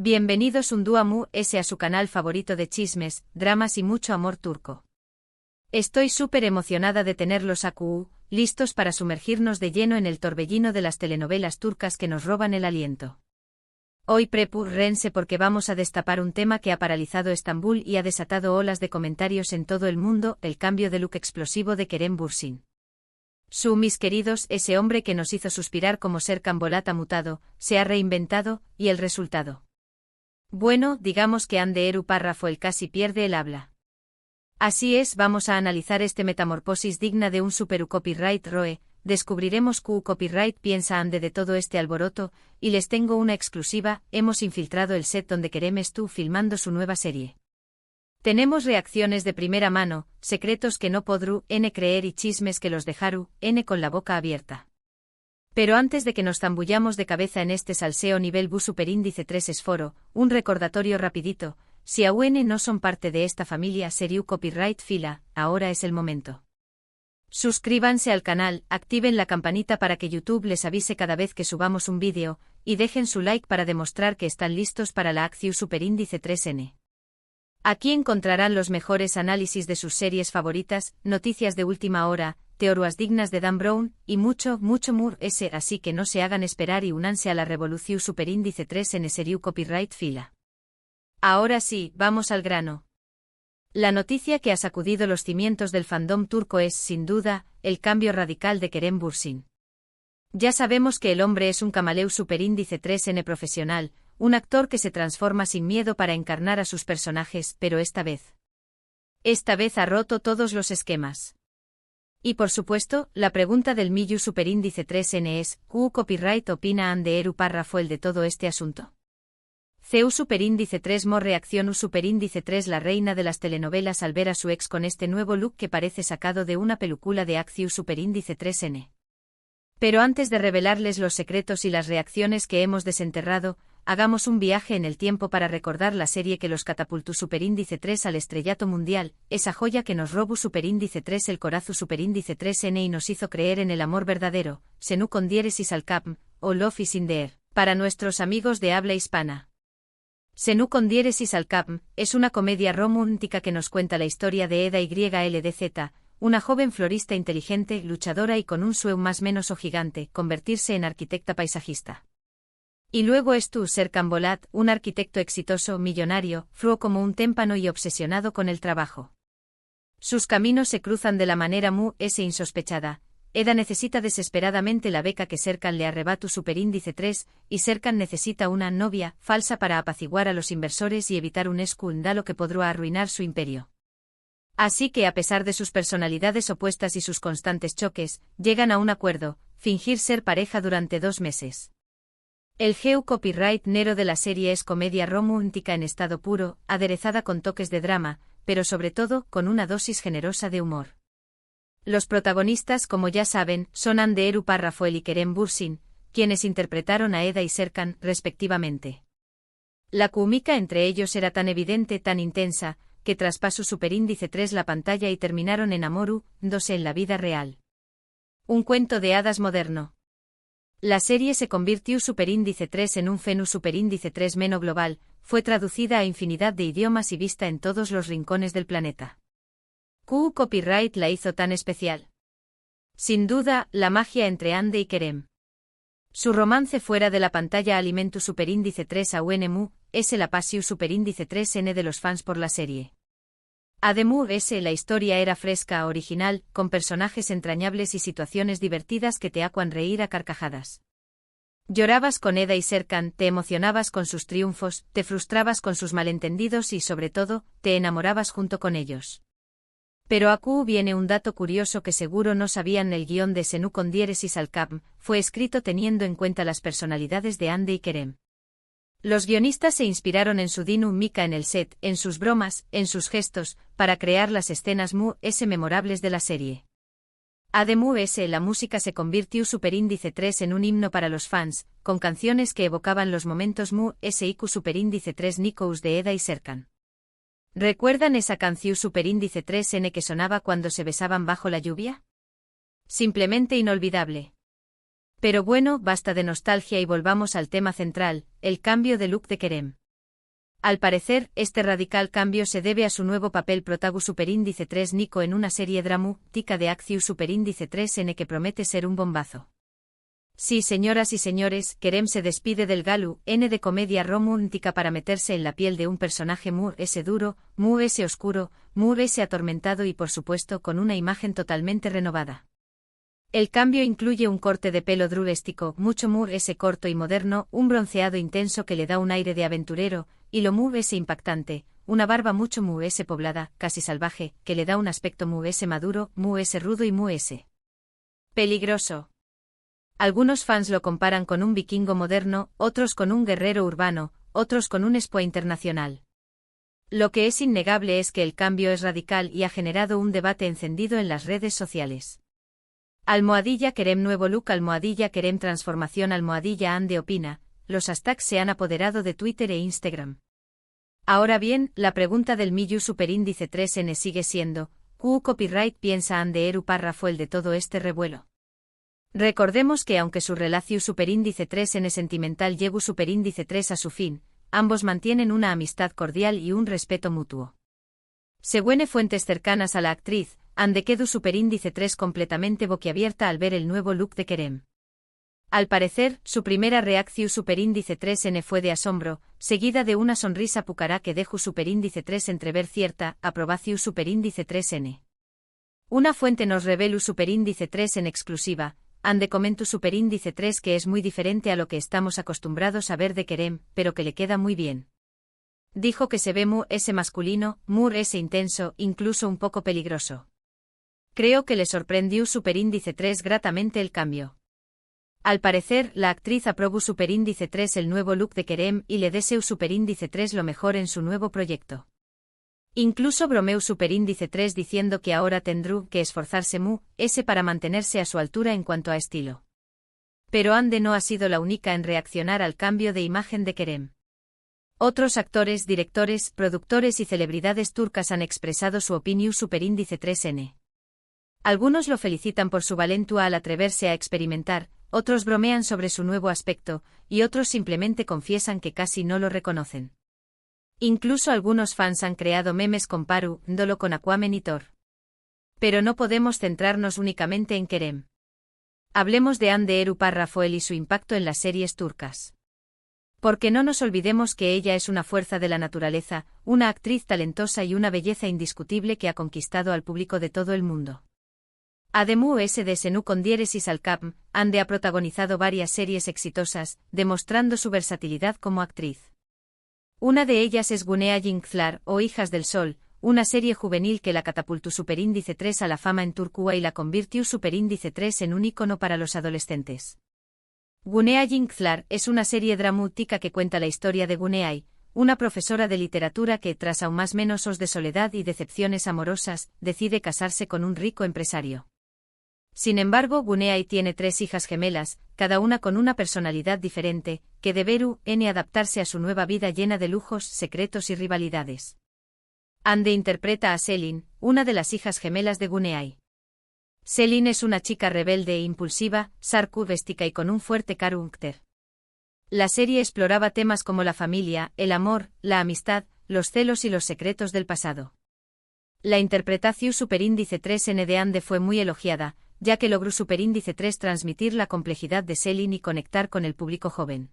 Bienvenidos un dúo mu ese a su canal favorito de chismes, dramas y mucho amor turco. Estoy súper emocionada de tenerlos aquí, listos para sumergirnos de lleno en el torbellino de las telenovelas turcas que nos roban el aliento. Hoy prepárense porque vamos a destapar un tema que ha paralizado Estambul y ha desatado olas de comentarios en todo el mundo, el cambio de look explosivo de Kerem Bürsin. Mis queridos, ese hombre que nos hizo suspirar como Serkan Bolat ha mutado, se ha reinventado, y el resultado. Bueno, digamos que Hande Eru párrafo el casi pierde el habla. Así es, vamos a analizar este metamorfosis digna de un super copyright roe, descubriremos que copyright piensa Hande de todo este alboroto, y les tengo una exclusiva, hemos infiltrado el set donde Kerem estuvo filmando su nueva serie. Tenemos reacciones de primera mano, secretos que no podrú creer y chismes que los dejaru con la boca abierta. Pero antes de que nos zambullamos de cabeza en este salseo nivel bu superíndice 3 esforo, un recordatorio rapidito, si aún no son parte de esta familia Seriu Copyright Fila, ahora es el momento. Suscríbanse al canal, activen la campanita para que YouTube les avise cada vez que subamos un vídeo, y dejen su like para demostrar que están listos para la acción superíndice 3N. Aquí encontrarán los mejores análisis de sus series favoritas, noticias de última hora, teorías dignas de Dan Brown, y mucho more así que no se hagan esperar y únanse a la revolución superíndice 3 en Seriu Copyright Fila. Ahora sí, vamos al grano. La noticia que ha sacudido los cimientos del fandom turco es, sin duda, el cambio radical de Kerem Bürsin. Ya sabemos que el hombre es un camaleón superíndice 3N profesional, un actor que se transforma sin miedo para encarnar a sus personajes, pero esta vez ha roto todos los esquemas. Y por supuesto, la pregunta del Miyu superíndice 3N es, ¿Q copyright opina Hande Eru párrafo el de todo este asunto? CU superíndice 3 mo reacción U superíndice 3 la reina de las telenovelas al ver a su ex con este nuevo look que parece sacado de una película de acción superíndice 3N. Pero antes de revelarles los secretos y las reacciones que hemos desenterrado, hagamos un viaje en el tiempo para recordar la serie que los catapultó superíndice 3 al estrellato mundial, esa joya que nos robó superíndice 3 el corazón superíndice 3N y nos hizo creer en el amor verdadero, Senu con diéresis al cap, o Love is in the air, para nuestros amigos de habla hispana. Senu con diéresis al cap, es una comedia romántica que nos cuenta la historia de Eda YLDZ, una joven florista inteligente, luchadora y con un sueño más menos o gigante, convertirse en arquitecta paisajista. Y luego Serkan Bolat, un arquitecto exitoso, millonario, fluo como un témpano y obsesionado con el trabajo. Sus caminos se cruzan de la manera insospechada. Eda necesita desesperadamente la beca que Serkan le arrebata superíndice 3, y Serkan necesita una novia falsa para apaciguar a los inversores y evitar un escándalo que podrá arruinar su imperio. Así que a pesar de sus personalidades opuestas y sus constantes choques, llegan a un acuerdo, fingir ser pareja durante 2 meses. El copyright nero de la serie es comedia romántica en estado puro, aderezada con toques de drama, pero sobre todo, con una dosis generosa de humor. Los protagonistas, como ya saben, son Hande Eru párrafo y Kerem Bürsin, quienes interpretaron a Eda y Serkan, respectivamente. La química entre ellos era tan evidente, tan intensa, que traspasó superíndice 3 la pantalla y terminaron enamorándose en la vida real. Un cuento de hadas moderno. La serie se convirtió superíndice 3 en un fenómeno superíndice 3 meno global, fue traducida a infinidad de idiomas y vista en todos los rincones del planeta. ¿Q copyright la hizo tan especial? Sin duda, la magia entre Hande y Kerem. Su romance fuera de la pantalla alimentó superíndice 3 a UNMU, es el apacio superíndice 3N de los fans por la serie. Además, la historia era fresca, original, con personajes entrañables y situaciones divertidas que te hacían reír a carcajadas. Llorabas con Eda y Serkan, te emocionabas con sus triunfos, te frustrabas con sus malentendidos y sobre todo, te enamorabas junto con ellos. Pero aquí viene un dato curioso que seguro no sabían: el guión de Senu con diéresis al cap fue escrito teniendo en cuenta las personalidades de Hande y Kerem. Los guionistas se inspiraron en su dinámica en el set, en sus bromas, en sus gestos, para crear las escenas memorables de la serie. Además, la música se convirtió superíndice 3 en un himno para los fans, con canciones que evocaban los momentos iq superíndice 3 Nikous de Eda y Serkan. ¿Recuerdan esa canción superíndice 3N que sonaba cuando se besaban bajo la lluvia? Simplemente inolvidable. Pero bueno, basta de nostalgia y volvamos al tema central, el cambio de look de Kerem. Al parecer, este radical cambio se debe a su nuevo papel protagu superíndice 3 Nico en una serie dramática de Acciu superíndice 3N que promete ser un bombazo. Sí, señoras y señores, Kerem se despide del Galu N de comedia romántica para meterse en la piel de un personaje muy duro, muy oscuro, muy atormentado y por supuesto con una imagen totalmente renovada. El cambio incluye un corte de pelo druléstico, mucho muy corto y moderno, un bronceado intenso que le da un aire de aventurero, y lo muy impactante, una barba mucho muy poblada, casi salvaje, que le da un aspecto muy maduro, muy rudo y muy peligroso. Algunos fans lo comparan con un vikingo moderno, otros con un guerrero urbano, otros con un espía internacional. Lo que es innegable es que el cambio es radical y ha generado un debate encendido en las redes sociales. _Kerem nuevo look _Kerem transformación _Ande opina, los hashtags se han apoderado de Twitter e Instagram. Ahora bien, la pregunta del Miyu superíndice 3N sigue siendo, ¿Q copyright piensa Ande Eru párrafo el de todo este revuelo? Recordemos que aunque su relación superíndice 3N sentimental llegó superíndice 3 a su fin, ambos mantienen una amistad cordial y un respeto mutuo. Según fuentes cercanas a la actriz, Ande quedó superíndice 3 completamente boquiabierta al ver el nuevo look de Kerem. Al parecer, su primera reacción superíndice 3N fue de asombro, seguida de una sonrisa pucará que dejó superíndice 3 entrever cierta aprobación superíndice 3N. Una fuente nos reveló superíndice 3 en exclusiva. Ande comentó superíndice 3 que es muy diferente a lo que estamos acostumbrados a ver de Kerem, pero que le queda muy bien. Dijo que se ve muy masculino, muy intenso, incluso un poco peligroso. Creo que le sorprendió superíndice 3 gratamente el cambio. Al parecer, la actriz aprobó superíndice 3 el nuevo look de Kerem y le deseó superíndice 3 lo mejor en su nuevo proyecto. Incluso bromeó superíndice 3 diciendo que ahora tendrá que esforzarse para mantenerse a su altura en cuanto a estilo. Pero Ande no ha sido la única en reaccionar al cambio de imagen de Kerem. Otros actores, directores, productores y celebridades turcas han expresado su opinión superíndice 3N. Algunos lo felicitan por su valentía al atreverse a experimentar, otros bromean sobre su nuevo aspecto, y otros simplemente confiesan que casi no lo reconocen. Incluso algunos fans han creado memes comparándolo con Aquaman y Thor. Pero no podemos centrarnos únicamente en Kerem. Hablemos de Hande Eru Párrafo y su impacto en las series turcas. Porque no nos olvidemos que ella es una fuerza de la naturaleza, una actriz talentosa y una belleza indiscutible que ha conquistado al público de todo el mundo. Además de Senu con diéresis al cap, Hande ha protagonizado varias series exitosas, demostrando su versatilidad como actriz. Una de ellas es Gunea Yıldızlar o Hijas del Sol, una serie juvenil que la catapultó superíndice 3 a la fama en Turquía y la convirtió superíndice 3 en un ícono para los adolescentes. Gunea Yıldızlar es una serie dramática que cuenta la historia de Gunea, una profesora de literatura que, tras aún más menos de soledad y decepciones amorosas, decide casarse con un rico empresario. Sin embargo, Gunea tiene 3 hijas gemelas, cada una con una personalidad diferente, que deberán adaptarse a su nueva vida llena de lujos, secretos y rivalidades. Hande interpreta a Selin, una de las hijas gemelas de Gunea. Selin es una chica rebelde e impulsiva, sarcástica y con un fuerte carácter. La serie exploraba temas como la familia, el amor, la amistad, los celos y los secretos del pasado. La interpretación superíndice 3N de Hande fue muy elogiada, ya que logró superíndice 3 transmitir la complejidad de Selin y conectar con el público joven.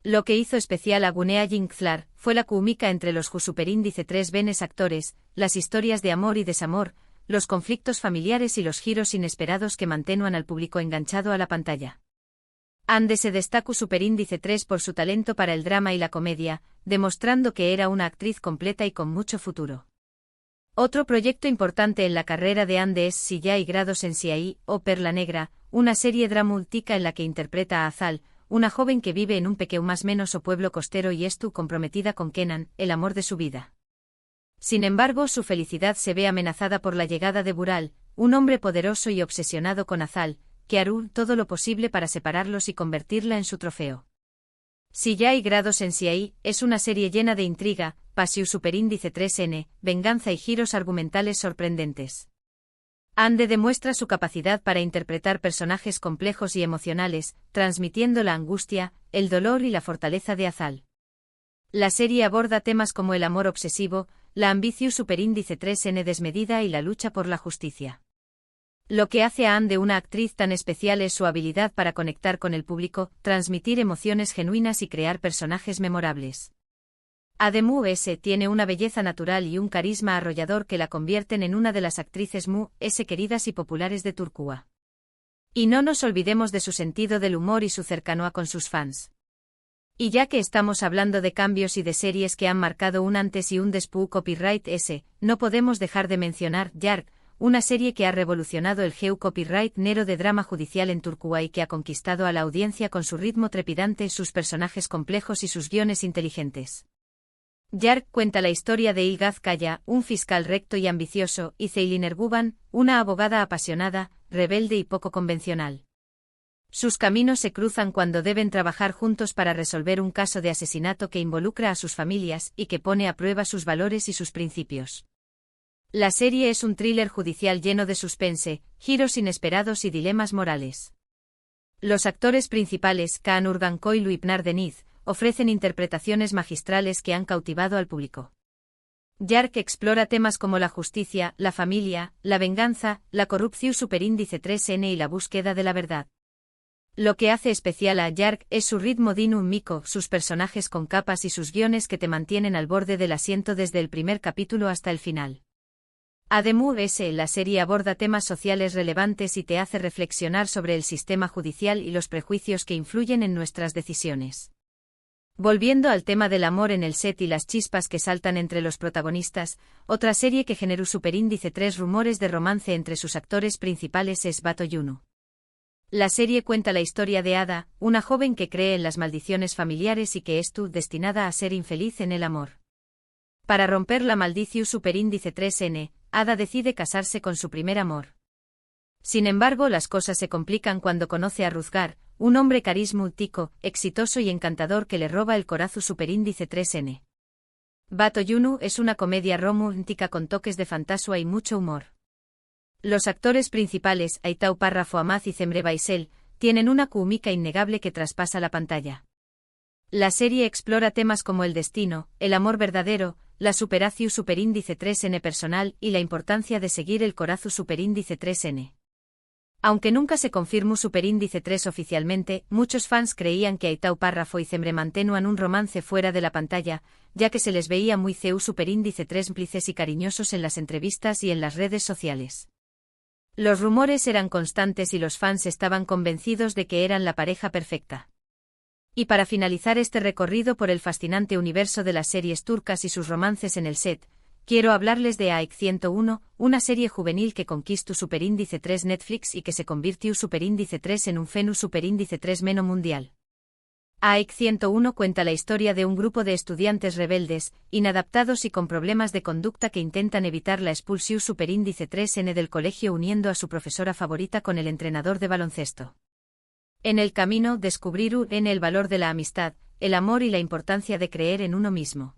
Lo que hizo especial a Gunea Yıldızlar fue la química entre los superíndice 3 venes actores, las historias de amor y desamor, los conflictos familiares y los giros inesperados que mantenían al público enganchado a la pantalla. Hande se destacó superíndice 3 por su talento para el drama y la comedia, demostrando que era una actriz completa y con mucho futuro. Otro proyecto importante en la carrera de Hande es Silla y Grados en Siai, o Perla Negra, una serie dramática en la que interpreta a Azal, una joven que vive en un pequeño más menos o pueblo costero y estu comprometida con Kenan, el amor de su vida. Sin embargo, su felicidad se ve amenazada por la llegada de Bural, un hombre poderoso y obsesionado con Azal, que hará todo lo posible para separarlos y convertirla en su trofeo. Silla y Grados en Siai es una serie llena de intriga, pasión superíndice 3N, venganza y giros argumentales sorprendentes. Hande demuestra su capacidad para interpretar personajes complejos y emocionales, transmitiendo la angustia, el dolor y la fortaleza de Azal. La serie aborda temas como el amor obsesivo, la ambición superíndice 3N desmedida y la lucha por la justicia. Lo que hace a Anne de una actriz tan especial es su habilidad para conectar con el público, transmitir emociones genuinas y crear personajes memorables. Ade Mu-S tiene una belleza natural y un carisma arrollador que la convierten en una de las actrices Mu-S queridas y populares de Turquía. Y no nos olvidemos de su sentido del humor y su cercanía con sus fans. Y ya que estamos hablando de cambios y de series que han marcado un antes y un después Copyright S, no podemos dejar de mencionar Yark, una serie que ha revolucionado el copyright nero de drama judicial en Turquía y que ha conquistado a la audiencia con su ritmo trepidante, sus personajes complejos y sus guiones inteligentes. Yark cuenta la historia de Ilgaz Kaya, un fiscal recto y ambicioso, y Ceylin Erguvan, una abogada apasionada, rebelde y poco convencional. Sus caminos se cruzan cuando deben trabajar juntos para resolver un caso de asesinato que involucra a sus familias y que pone a prueba sus valores y sus principios. La serie es un thriller judicial lleno de suspense, giros inesperados y dilemas morales. Los actores principales, Kaan Urgankoğlu y Pınar Deniz, ofrecen interpretaciones magistrales que han cautivado al público. Yark explora temas como la justicia, la familia, la venganza, la corrupción superíndice 3N y la búsqueda de la verdad. Lo que hace especial a Yark es su ritmo dinámico, sus personajes con capas y sus guiones que te mantienen al borde del asiento desde el primer capítulo hasta el final. Ade Mu-S, la serie aborda temas sociales relevantes y te hace reflexionar sobre el sistema judicial y los prejuicios que influyen en nuestras decisiones. Volviendo al tema del amor en el set y las chispas que saltan entre los protagonistas, otra serie que generó superíndice 3 rumores de romance entre sus actores principales es Bato Yunu. La serie cuenta la historia de Ada, una joven que cree en las maldiciones familiares y que es destinada a ser infeliz en el amor. Para romper la maldición superíndice 3N, Ada decide casarse con su primer amor. Sin embargo, las cosas se complican cuando conoce a Ruzgar, un hombre carismático, exitoso y encantador que le roba el corazón superíndice 3N. Bato Yunu es una comedia romántica con toques de fantasía y mucho humor. Los actores principales, Aitau Parra Foamaz y Cemre Baysel, tienen una química innegable que traspasa la pantalla. La serie explora temas como el destino, el amor verdadero, la superación superíndice 3N personal y la importancia de seguir el corazón superíndice 3N. Aunque nunca se confirmó superíndice 3 oficialmente, muchos fans creían que Aitau Párrafo y Cemre mantenían un romance fuera de la pantalla, ya que se les veía muy superíndice 3 cómplices y cariñosos en las entrevistas y en las redes sociales. Los rumores eran constantes y los fans estaban convencidos de que eran la pareja perfecta. Y para finalizar este recorrido por el fascinante universo de las series turcas y sus romances en el set, quiero hablarles de AEK 101, una serie juvenil que conquistó superíndice 3 Netflix y que se convirtió superíndice 3 en un fenómeno superíndice 3 meno mundial. AEK 101 cuenta la historia de un grupo de estudiantes rebeldes, inadaptados y con problemas de conducta que intentan evitar la expulsión superíndice 3N del colegio uniendo a su profesora favorita con el entrenador de baloncesto. En el camino descubrirán el valor de la amistad, el amor y la importancia de creer en uno mismo.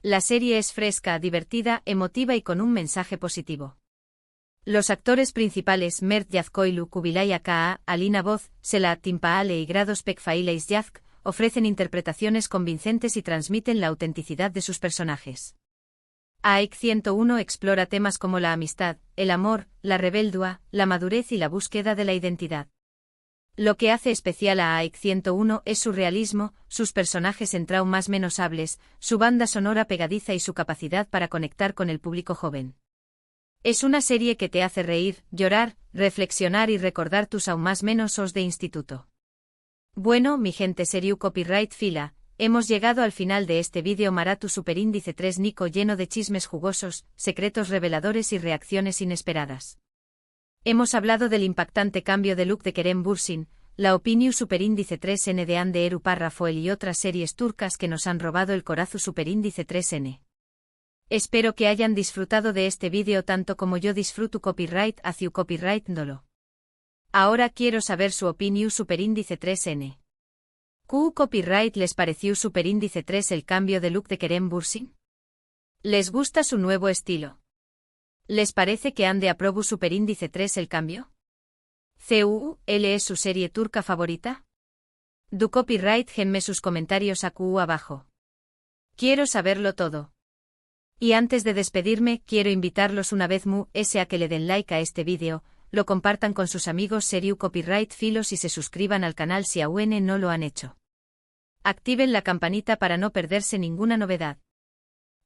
La serie es fresca, divertida, emotiva y con un mensaje positivo. Los actores principales Mert Yazkoğlu, Kubilay Aka, Alina Boz, Sela Timpaale y Grados Pekfaileis Yazk ofrecen interpretaciones convincentes y transmiten la autenticidad de sus personajes. AEK 101 explora temas como la amistad, el amor, la rebeldía, la madurez y la búsqueda de la identidad. Lo que hace especial a AEK 101 es su realismo, sus personajes en traumas menos hables, su banda sonora pegadiza y su capacidad para conectar con el público joven. Es una serie que te hace reír, llorar, reflexionar y recordar tus aún más menosos de instituto. Bueno, mi gente seriu copyright fila, hemos llegado al final de este vídeo Maratu superíndice 3 Nico lleno de chismes jugosos, secretos reveladores y reacciones inesperadas. Hemos hablado del impactante cambio de look de Kerem Bürsin, la opinión superíndice 3N de Hande Eru Parrafoel y otras series turcas que nos han robado el corazón superíndice 3N. Espero que hayan disfrutado de este vídeo tanto como yo disfruto copyright hacia copyright dolo. Ahora quiero saber su opinión superíndice 3N. ¿Q copyright les pareció superíndice 3 el cambio de look de Kerem Bürsin? ¿Les gusta su nuevo estilo? ¿Les parece que Hande aprobó superíndice 3 el cambio? ¿CUL es su serie turca favorita? Du copyright genme sus comentarios abajo. Quiero saberlo todo. Y antes de despedirme, quiero invitarlos una vez más a que le den like a este vídeo, lo compartan con sus amigos Serious Copyright Filos y se suscriban al canal si aún no lo han hecho. Activen la campanita para no perderse ninguna novedad.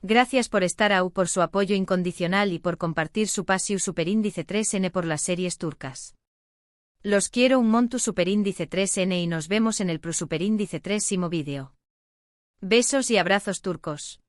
Gracias por estar ahí, por su apoyo incondicional y por compartir su pasión Superíndice 3N por las series turcas. Los quiero un montón Superíndice 3N y nos vemos en el Superíndice 3 vídeo. Besos y abrazos turcos.